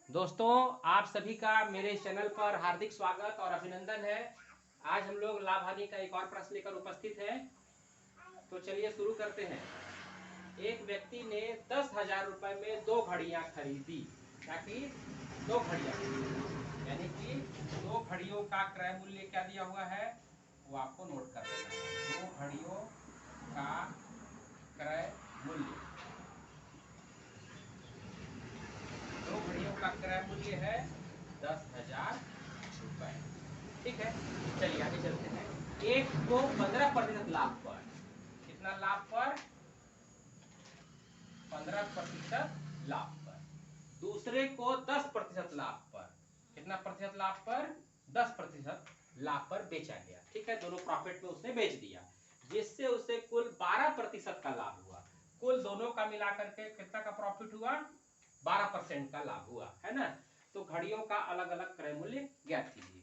दोस्तों, आप सभी का मेरे चैनल पर हार्दिक स्वागत और अभिनंदन है। आज हम लोग लाभ हानि का एक और प्रश्न लेकर उपस्थित हैं। तो चलिए शुरू करते हैं। एक व्यक्ति ने 10,000 रुपए में 2 घड़ियां खरीदी। क्या की? 2 घड़ियां, यानी कि 2 घड़ियों का क्रय मूल्य क्या दिया हुआ है वो आपको नोट कर लेना है। 2 घड़ियों का क्रय मूल्य, 2 घड़ियों का क्रय मूल्य है 10,000 रुपए। ठीक है, चलिए आगे चलते हैं। एक को 15% लाभ पर, कितना लाभ पर? 15% लाभ पर। दूसरे को 10% लाभ पर, कितना प्रतिशत लाभ पर? 10% लाभ पर बेचा गया। ठीक है, दोनों प्रॉफिट में उसने बेच दिया, जिससे उसे कुल 12% का लाभ हुआ। कुल दोनों का मिलाकर के कितना का प्रॉफिट हुआ? 12% का लाभ हुआ, है ना। तो घड़ियों का अलग अलग क्रय मूल्य ज्ञात कीजिए।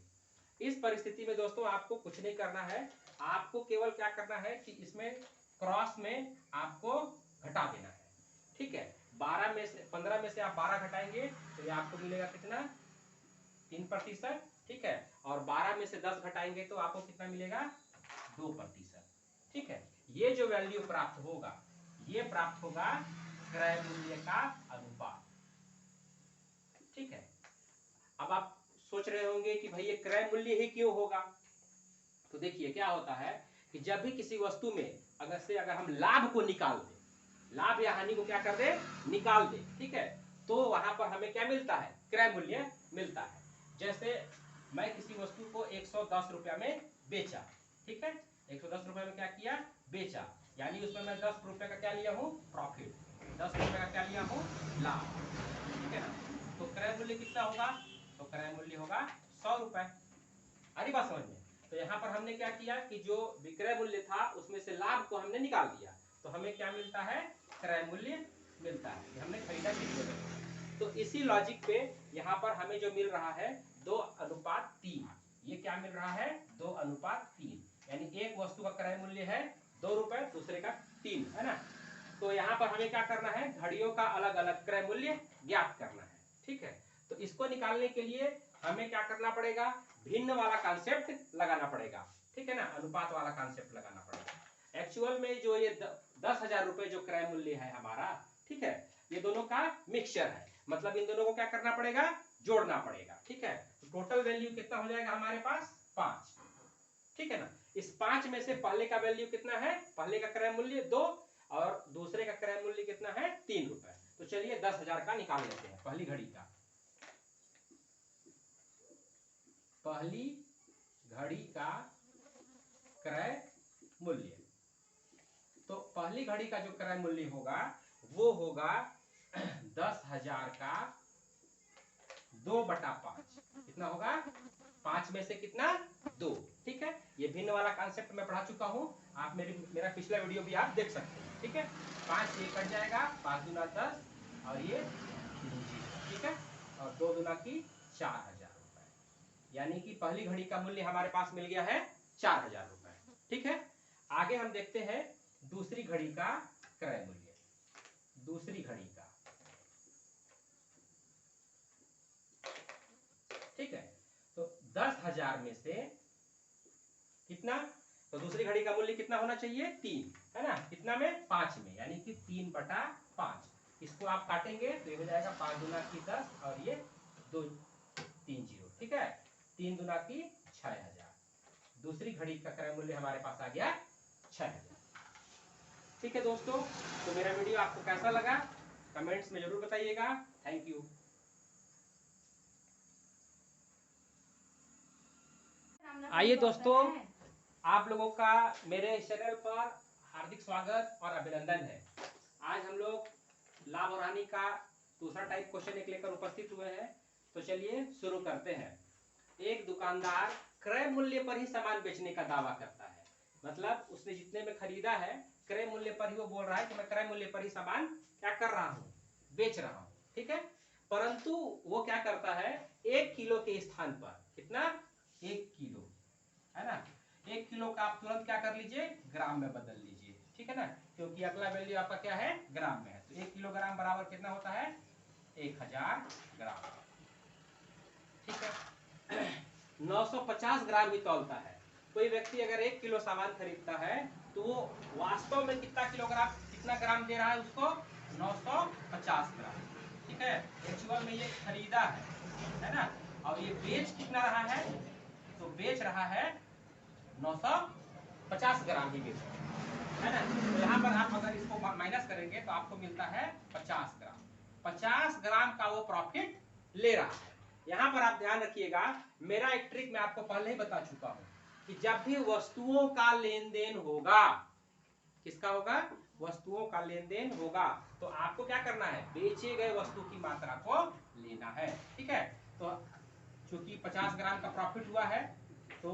इस परिस्थिति में दोस्तों आपको कुछ नहीं करना है, आपको केवल क्या करना है कि इसमें क्रॉस में आपको घटा देना है। ठीक है, 12 में से 15 में से आप 12 घटाएंगे तो ये आपको मिलेगा कितना? 3%। ठीक है, और 12 में से 10 घटाएंगे तो आपको कितना मिलेगा? 2%। ठीक है, ये जो वैल्यू प्राप्त होगा ये प्राप्त होगा क्रय मूल्य का अनुपात। ठीक है, अब आप सोच रहे होंगे कि भाई ये क्रय मूल्य ही क्यों होगा। तो देखिए क्या होता है कि जब भी किसी वस्तु में अगर हम लाभ को निकाल दें, लाभ या हानि को क्या कर दे? निकाल दे। ठीक है, तो वहां पर हमें क्या मिलता है? क्रय मूल्य मिलता है। जैसे मैं किसी वस्तु को 110 रुपया में बेचा। ठीक है, 110 रुपया में क्या किया? बेचा, यानी उसमें मैं 10 रुपए का क्या लिया हूं? प्रॉफिट। 10 रुपए का क्या लिया हूं? लाभ। ठीक है ना। तो क्रय मूल्य कितना होगा? तो क्रय मूल्य होगा 100 रुपए। अरे बात समझ में। तो यहाँ पर हमने क्या किया कि जो विक्रय मूल्य था उसमें से लाभ को हमने निकाल दिया, तो हमें क्या मिलता है? क्रय मूल्य मिलता है कि हमने खरीदा कितने में। तो इसी लॉजिक पे यहाँ पर हमें जो मिल रहा है 2:3। ये क्या मिल रहा है? 2:3, यानी एक वस्तु का क्रय मूल्य है 2 रुपए, दूसरे का 3, है ना। तो यहाँ पर हमें क्या करना है? घड़ियों का अलग अलग क्रय मूल्य ज्ञात करना है। ठीक है, तो इसको निकालने के लिए हमें क्या करना पड़ेगा? भिन्न वाला कॉन्सेप्ट लगाना पड़ेगा। ठीक है ना, अनुपात वाला कॉन्सेप्ट लगाना पड़ेगा। एक्चुअल में जो ये 10,000 रुपए जो क्रय मूल्य है हमारा, ठीक है, ये दोनों का मिक्सचर है, मतलब इन दोनों को क्या करना पड़ेगा? जोड़ना पड़ेगा। ठीक है, तो टोटल वैल्यू कितना हो जाएगा हमारे पास? 5। ठीक है ना। इस 5 में से पहले का वैल्यू कितना है? पहले का क्रय मूल्य 2 और दूसरे का क्रय मूल्य कितना है? 3 रुपए। तो चलिए 10,000 का निकाल लेते हैं, पहली घड़ी का। पहली घड़ी का क्रय मूल्य, तो पहली घड़ी का जो क्रय मूल्य होगा वो होगा 10,000 का 2/5। कितना होगा? 5 में से कितना? 2। ठीक है, ये भिन्न वाला कॉन्सेप्ट मैं पढ़ा चुका हूं, आप मेरा पिछला वीडियो भी आप देख सकते हैं। ठीक है, 5 से कट जाएगा, 5 दूना 10 और ये 3 जीरो। ठीक है, और 2 दूना की 4,000 रुपए, यानी कि पहली घड़ी का मूल्य हमारे पास मिल गया है 4,000 रुपए। ठीक है, आगे हम देखते हैं दूसरी घड़ी का क्रय मूल्य। दूसरी घड़ी का, ठीक है, तो 10,000 में से कितना? तो दूसरी घड़ी का मूल्य कितना होना चाहिए? 3, है ना। कितना में? 5 में, यानी कि 3/5। इसको आप काटेंगे तो ये हो जाएगा 5 दूना की 10 और ये 2 3 जीरो। ठीक है, 3 दूना की 6,000। दूसरी घड़ी का क्रय मूल्य हमारे पास आ गया 6,000। ठीक है दोस्तों, तो मेरा वीडियो आपको कैसा लगा कमेंट्स में जरूर बताइएगा। Thank you. आइए दोस्तों, आप लोगों का मेरे चैनल पर हार्दिक स्वागत और अभिनंदन है। आज हम लोग लाभ और हानि का दूसरा टाइप क्वेश्चन एक लेकर उपस्थित हुए हैं। तो चलिए शुरू करते हैं। एक दुकानदार क्रय मूल्य पर ही सामान बेचने का दावा करता है, मतलब उसने जितने में खरीदा है क्रय मूल्य पर ही वो बोल रहा है कि मैं क्रय मूल्य पर ही सामान क्या कर रहा हूँ? बेच रहा हूँ। ठीक है, परंतु वो क्या करता है? 1 किलो के स्थान पर, कितना? 1 किलो, है ना। 1 किलो का आप तुरंत क्या कर लीजिए? ग्राम में बदल लीजिए। ठीक है ना, क्योंकि अगला वैल्यू आपका क्या है? ग्राम में है। तो 1 किलोग्राम बराबर कितना होता है? 1,000 ग्राम। 950 ग्राम ही तौलता है। कोई व्यक्ति अगर 1 किलो सामान खरीदता है तो वो वास्तव में कितना ग्राम दे रहा है उसको? 950 ग्राम। ठीक है, एक्चुअल में ये खरीदा है ना, और ये बेच कितना रहा है? तो बेच रहा है 950 ग्राम ही बेच रहा है ना। तो यहाँ पर आप अगर इसको माइनस करेंगे तो आपको मिलता है 50 ग्राम। 50 ग्राम का वो प्रॉफिट ले रहा है। यहाँ पर आप ध्यान रखिएगा, मेरा एक ट्रिक मैं आपको पहले ही बता चुका हूँ कि जब भी वस्तुओं का लेन देन होगा, किसका होगा? वस्तुओं का लेन देन होगा, तो आपको क्या करना है? बेचे गए वस्तु की मात्रा को लेना है। ठीक है, तो चूंकि 50 ग्राम का प्रॉफिट हुआ है तो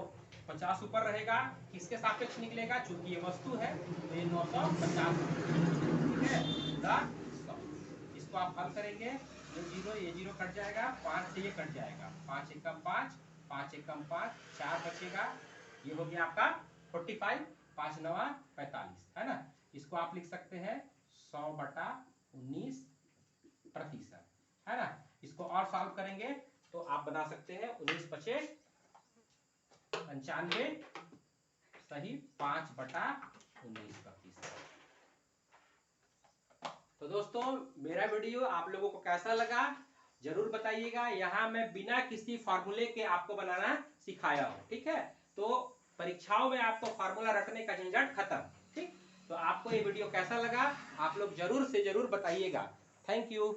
50 ऊपर रहेगा, किसके सापेक्ष निकलेगा? चूंकि ये वस्तु है तो ये 950, ठीक है, 100। इसको आप हल करेंगे, ये जीरो कट जाएगा, 5 से ये कट जाएगा, 5 एकम 5, 5 एकम 5, 4 बचेगा, ये हो गया आपका 45, 5 नवा 45, है ना। इसको आप लिख सकते हैं 100/19 प्रतिशत, है ना। इसको और सॉल्व करेंगे तो आप बना सकते हैं 19 बचे 95 सही 5/19 प्रतिशत। तो दोस्तों, मेरा वीडियो आप लोगों को कैसा लगा जरूर बताइएगा। यहाँ मैं बिना किसी फार्मूले के आपको बनाना सिखाया हूँ। ठीक है, तो परीक्षाओं में आपको फार्मूला रटने का झंझट खत्म। ठीक, तो आपको ये वीडियो कैसा लगा आप लोग जरूर से जरूर बताइएगा। Thank you.